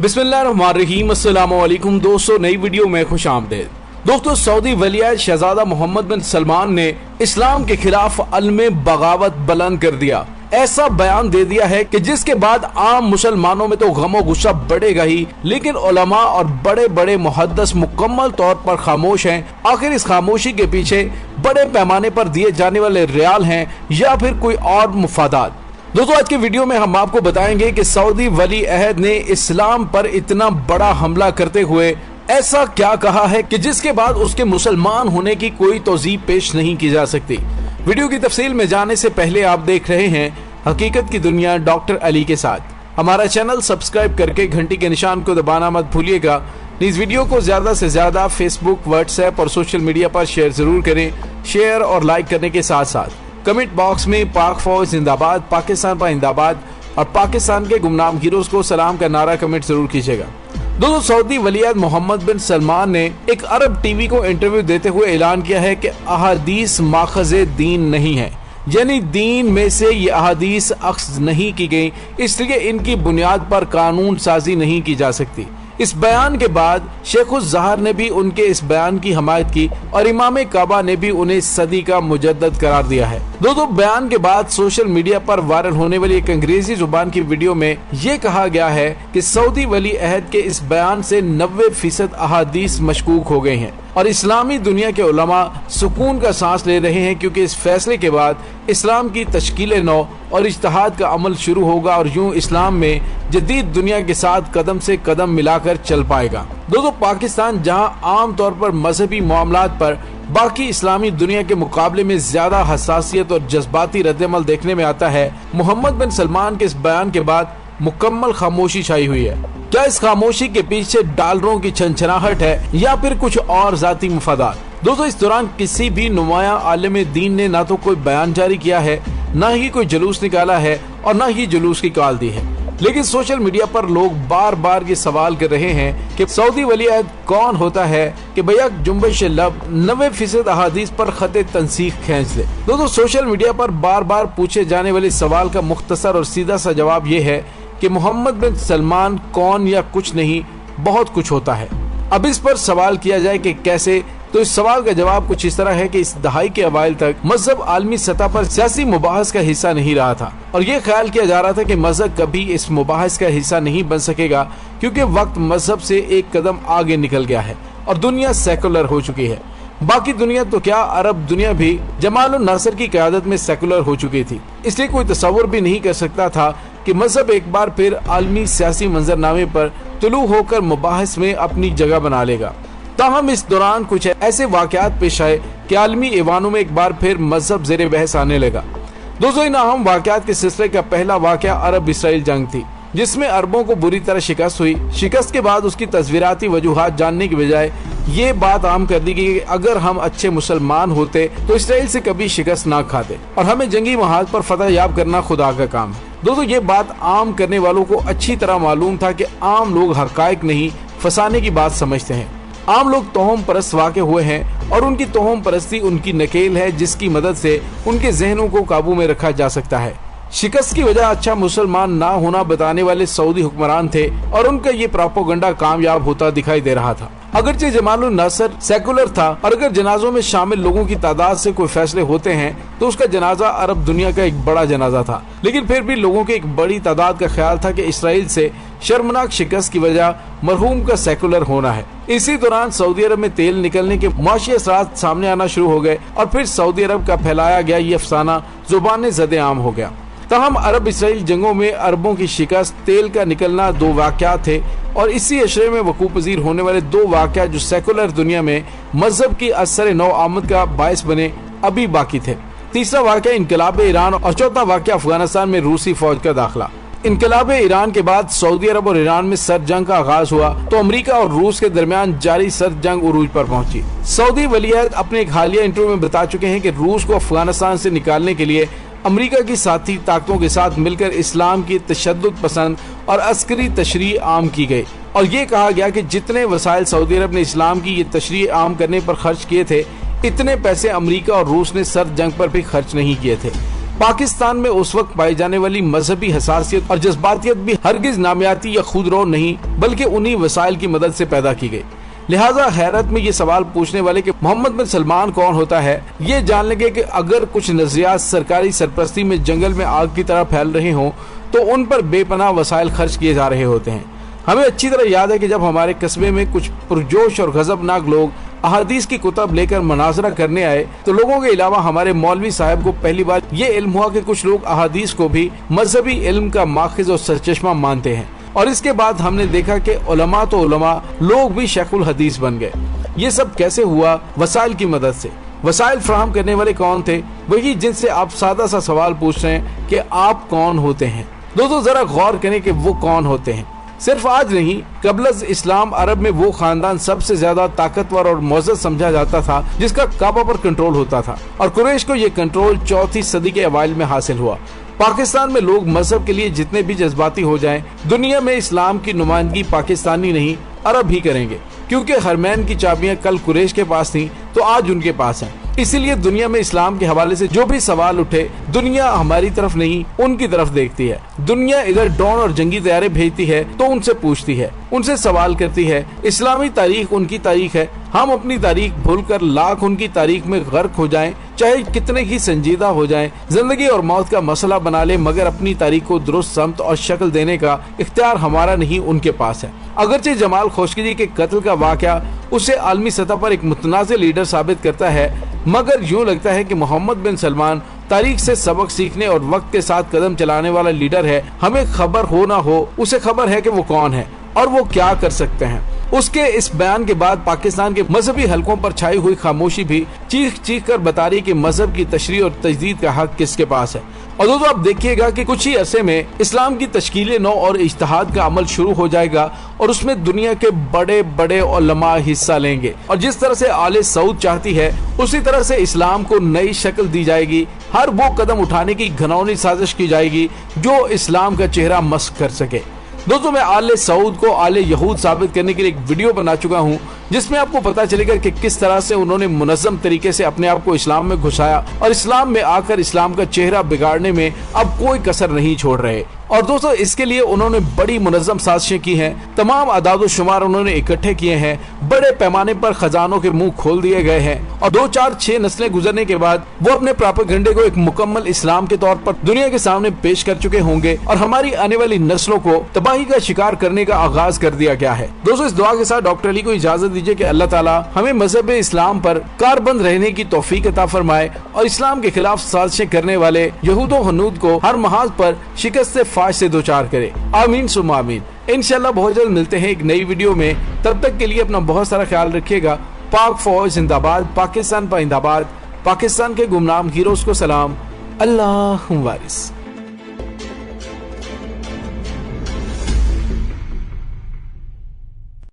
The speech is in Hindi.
बिस्मिल्लाहिर्रहमानिर्रहीम। अस्सलामु अलैकुम दोस्तों, नई वीडियो में खुश आमदीद। दोस्तों, सऊदी वलीअहद शहजादा मोहम्मद बिन सलमान ने इस्लाम के खिलाफ अलमे बगावत बुलंद कर दिया। ऐसा बयान दे दिया है कि जिसके बाद आम मुसलमानों में तो गमो गुस्सा बढ़ेगा ही, लेकिन उलमा और बड़े बड़े मुहद्दिस मुकम्मल तौर पर खामोश हैं। आखिर इस खामोशी के पीछे बड़े पैमाने पर दिए जाने वाले रियाल हैं या फिर कोई और मुफादात। दोस्तों, आज की वीडियो में हम आपको बताएंगे कि सऊदी वली अहद ने इस्लाम पर इतना बड़ा हमला करते हुए ऐसा क्या कहा है कि जिसके बाद उसके मुसलमान होने की कोई तौजीह पेश नहीं की जा सकती। वीडियो की तफसील में जाने से पहले आप देख रहे हैं हकीकत की दुनिया डॉक्टर अली के साथ। हमारा चैनल सब्सक्राइब करके घंटी के निशान को दबाना मत भूलिएगा। इस वीडियो को ज्यादा से ज्यादा फेसबुक, व्हाट्सएप और सोशल मीडिया पर शेयर जरूर करें। शेयर और लाइक करने के साथ साथ कमेंट बॉक्स में पाक फौज जिंदाबाद, पाकिस्तान पाइंदाबाद और पाकिस्तान के गुमनाम हीरोज को सलाम का नारा कमेंट जरूर कीजिएगा। दोस्तों, सऊदी वलीअहद मोहम्मद बिन सलमान ने एक अरब टीवी को इंटरव्यू देते हुए ऐलान किया है कि अहादीस माखज़े दीन नहीं है, यानी दीन में से ये अहादीस अख्ज़ नहीं की गई, इसलिए इनकी बुनियाद पर कानून साजी नहीं की जा सकती। इस बयान के बाद शेखुज़्ज़हर ने भी उनके इस बयान की हमायत की और इमाम काबा ने भी उन्हें सदी का मुजद्दद करार दिया है। दोस्तों, बयान के बाद सोशल मीडिया पर वायरल होने वाली एक अंग्रेजी जुबान की वीडियो में ये कहा गया है कि सऊदी वली अहद के इस बयान से 90% अहादीस मशकूक हो गए हैं और इस्लामी दुनिया के उलमा सुकून का सांस ले रहे हैं, क्योंकि इस फैसले के बाद इस्लाम की तश्कील नौ और इज्तिहाद का अमल शुरू होगा और यूं इस्लाम में जदीद दुनिया के साथ कदम से कदम मिलाकर चल पाएगा। दोस्तों, पाकिस्तान जहां आम तौर पर मजहबी मामलात पर बाकी इस्लामी दुनिया के मुकाबले में ज्यादा हसासियत और जज्बाती रद्दअमल देखने में आता है, मोहम्मद बिन सलमान के इस बयान के बाद मुकम्मल खामोशी छाई हुई है। क्या इस खामोशी के पीछे डॉलरों की छनछनाहट है या फिर कुछ और जाती मुफादात? दोस्तों, इस दौरान किसी भी नुमाया आलिम दीन ने ना तो कोई बयान जारी किया है, ना ही कोई जुलूस निकाला है और ना ही जुलूस की कॉल दी है, लेकिन सोशल मीडिया पर लोग बार बार ये सवाल कर रहे हैं कि सऊदी वली अहद कौन होता है कि भैया जुम्बिश लब 90% अहादीस पर खत तनसीख खींच दे। दोस्तों, सोशल मीडिया पर बार बार पूछे जाने वाले सवाल का मुख्तसर और सीधा सा जवाब ये है कि मोहम्मद बिन सलमान कौन या कुछ नहीं, बहुत कुछ होता है। अब इस पर सवाल किया जाए कि कैसे, तो इस सवाल का जवाब कुछ इस तरह है कि इस दहाई के अवाइल तक मजहब आलमी सतह पर सियासी मुबाहस का हिस्सा नहीं रहा था और ये ख्याल किया जा रहा था कि मजहब कभी इस मुबाहस का हिस्सा नहीं बन सकेगा, क्योंकि वक्त मजहब से एक कदम आगे निकल गया है और दुनिया सेकुलर हो चुकी है। बाकी दुनिया तो क्या, अरब दुनिया भी जमाल उन नासिर की क़यादत में सेकुलर हो चुकी थी, इसलिए कोई तस्वुर भी नहीं कर सकता था कि मजहब एक बार फिर आलमी सियासी मंजरनामे पर तुलू होकर मुबाहस में अपनी जगह बना लेगा। ताहम इस दौरान कुछ ऐसे वाक़यात पेश आए कि आलमी ऐवानों में एक बार फिर मजहब ज़ेरे बहस आने लगा। दोस्तों, इन अहम वाक़यात के सिलसिले का पहला वाक़या अरब इसराइल जंग थी, जिसमें अरबों को बुरी तरह शिकस्त हुई। शिकस्त के बाद उसकी तस्वीराती वजूहात जानने की बजाय ये बात आम कर दी गई कि अगर हम अच्छे मुसलमान होते तो इसराइल से कभी शिकस्त ना खाते और हमें जंगी महाज पर फतह याब करना खुदा का काम है। दोस्तों, ये बात आम करने वालों को अच्छी तरह मालूम था कि आम लोग हकायक नहीं, फसाने की बात समझते हैं। आम लोग तोहम परस्त वाक़े हुए हैं और उनकी तोहम परस्ती उनकी नकेल है, जिसकी मदद से उनके जहनों को काबू में रखा जा सकता है। शिकस्त की वजह अच्छा मुसलमान ना होना बताने वाले सऊदी हुक्मरान थे और उनका ये प्रोपेगेंडा कामयाब होता दिखाई दे रहा था। अगरचे जमाल उन नासिर सेकुलर था और अगर जनाजों में शामिल लोगों की तादाद से कोई फैसले होते हैं तो उसका जनाजा अरब दुनिया का एक बड़ा जनाजा था, लेकिन फिर भी लोगों की एक बड़ी तादाद का ख्याल था कि इसराइल से शर्मनाक शिकस्त की वजह मरहूम का सेकुलर होना है। इसी दौरान सऊदी अरब में तेल निकलने के मुआशी असरात सामने आना शुरू हो गए और फिर सऊदी अरब का फैलाया गया ये अफसाना जुबान ज़दे आम हो गया। तहम अरब इसराइल जंगों में अरबों की शिकस्त, तेल का निकलना दो वाक़यात थे और इसी अशरे में वकूफ़ पज़ीर होने वाले दो वाक़यात जो सेकुलर दुनिया में मजहब की असर नौ आमद का बायस बने अभी बाकी थे। तीसरा वाक़या इनकलाब ईरान और चौथा वाक़या अफगानिस्तान में रूसी फौज का दाखिला। इनकलाब ईरान के बाद सऊदी अरब और ईरान में सर्द जंग का आगाज हुआ तो अमेरिका और रूस के दरमियान जारी सर्द जंग उरूज पर पहुंची। सऊदी वली अहद अपने एक हालिया इंटरव्यू में बता चुके हैं कि रूस को अफगानिस्तान से निकालने के लिए अमेरिका की साथी ताकतों के साथ मिलकर इस्लाम की तशद्दुद पसंद और अस्करी तशरीह आम की गई और ये कहा गया कि जितने वसाइल सऊदी अरब ने इस्लाम की ये तशरीह आम करने पर खर्च किए थे, इतने पैसे अमेरिका और रूस ने सर्द जंग पर भी खर्च नहीं किए थे। पाकिस्तान में उस वक्त पाई जाने वाली मजहबी हसासियत और जज्बातियत भी हरगिज नामियाती या खुदरो नहीं बल्कि उन्हीं वसाइल की मदद से पैदा की गई। लिहाजा हैरत में ये सवाल पूछने वाले कि मोहम्मद बिन सलमान कौन होता है, ये जान लेंगे कि अगर कुछ नजरियात सरकारी सरपरस्ती में जंगल में आग की तरह फैल रहे हों तो उन पर बेपनाह वसाइल खर्च किए जा रहे होते हैं। हमें अच्छी तरह याद है कि जब हमारे कस्बे में कुछ पुरजोश और गजबनाक लोग अहादीस की कुतब लेकर मनाजरा करने आए तो लोगों के अलावा हमारे मौलवी साहब को पहली बार ये इल्म हुआ कि कुछ लोग अहादीस को भी मजहबी इल्म का माखिज और सरचश्मा मानते हैं। और इसके बाद हमने देखा कि उलमा तो उलमा लोग भी शेखुल हदीस बन गए। ये सब कैसे हुआ? वसाइल की मदद से। वसाइल फ्राहम करने वाले कौन थे? वही जिनसे आप सादा सा सवाल पूछ रहे हैं कि आप कौन होते हैं। दोस्तों जरा गौर करें कि वो कौन होते हैं। सिर्फ आज नहीं, कबल इस्लाम अरब में वो खानदान सबसे ज्यादा ताकतवर और मोअज़्ज़ज़ समझा जाता था जिसका काबा पर कंट्रोल होता था, और कुरैश को ये कंट्रोल 4वीं सदी के अवाइल में हासिल हुआ। पाकिस्तान में लोग मजहब के लिए जितने भी जज्बाती हो जाएं, दुनिया में इस्लाम की नुमाइंदगी पाकिस्तानी नहीं अरब ही करेंगे, क्योंकि हरमैन की चाबियां कल कुरैश के पास थी तो आज उनके पास हैं। इसीलिए दुनिया में इस्लाम के हवाले से जो भी सवाल उठे, दुनिया हमारी तरफ नहीं उनकी तरफ देखती है। दुनिया इधर ड्रोन और जंगी तैयारे भेजती है तो उनसे पूछती है, उनसे सवाल करती है। इस्लामी तारीख उनकी तारीख है, हम अपनी तारीख भूलकर लाख उनकी तारीख में गर्क हो जाएं, चाहे कितने ही संजीदा हो जाएं, जिंदगी और मौत का मसला बना ले, मगर अपनी तारीख को दुरुस्त समत और शक्ल देने का इख्तियार हमारा नहीं उनके पास है। अगरचे जमाल खोशगी के कत्ल का वाकया उसे आलमी सतह पर एक मुतनाज़िर लीडर साबित करता है, मगर यूं लगता है कि मोहम्मद बिन सलमान तारीख से सबक सीखने और वक्त के साथ कदम चलाने वाला लीडर है। हमें खबर हो ना हो, उसे खबर है कि वो कौन है और वो क्या कर सकते हैं। उसके इस बयान के बाद पाकिस्तान के मजहबी हलकों पर छाई हुई खामोशी भी चीख चीख कर बता रही कि मजहब की तशरीह और तजदीद का हक किसके पास है। और दोस्तों आप देखिएगा कि कुछ ही अरसे में इस्लाम की तश्कील नौ और इज्तिहाद का अमल शुरू हो जाएगा और उसमें दुनिया के बड़े बड़े उलमा हिस्सा लेंगे। और जिस तरह से आले सऊद चाहती है उसी तरह से इस्लाम को नई शक्ल दी जाएगी। हर वो कदम उठाने की घनौनी साजिश की जाएगी जो इस्लाम का चेहरा मस्क कर सके। दोस्तों मैं आले सऊद को आले यहूद साबित करने के लिए एक वीडियो बना चुका हूं जिसमें आपको पता चलेगा कि किस तरह से उन्होंने मुनज़्ज़म तरीके से अपने आप को इस्लाम में घुसाया और इस्लाम में आकर इस्लाम का चेहरा बिगाड़ने में अब कोई कसर नहीं छोड़ रहे। और दोस्तों इसके लिए उन्होंने बड़ी मुनज़्ज़म साजिशें की हैं, तमाम अदाद शुमार उन्होंने इकट्ठे किए हैं, बड़े पैमाने पर खजानों के मुंह खोल दिए गए हैं और 2, 4, 6 नस्लें गुजरने के बाद वो अपने प्रोपेगेंडे को एक मुकम्मल इस्लाम के तौर पर दुनिया के सामने पेश कर चुके होंगे और हमारी आने वाली नस्लों को तबाही का शिकार करने का आगाज कर दिया गया है। दोस्तों इस दुआ के साथ डॉक्टर अली को इजाजत दीजिए कि अल्लाह ताला हमें मजहब इस्लाम पर कारबंद रहने की तौफीक अता फरमाए और इस्लाम के खिलाफ साजिशें करने वाले यहूदो हनूद को हर महाज पर शिकस्त फाश से दोचार करे। आमीन सुम्मा आमीन। इंशाल्लाह बहुत जल्द मिलते हैं एक नई वीडियो में। तब तक के लिए अपना बहुत सारा ख्याल रखिएगा। पाक फौज जिंदाबाद, पाकिस्तान पाइंदाबाद, पाकिस्तान के गुमनाम हीरोज को सलाम। अल्लाह वारिस।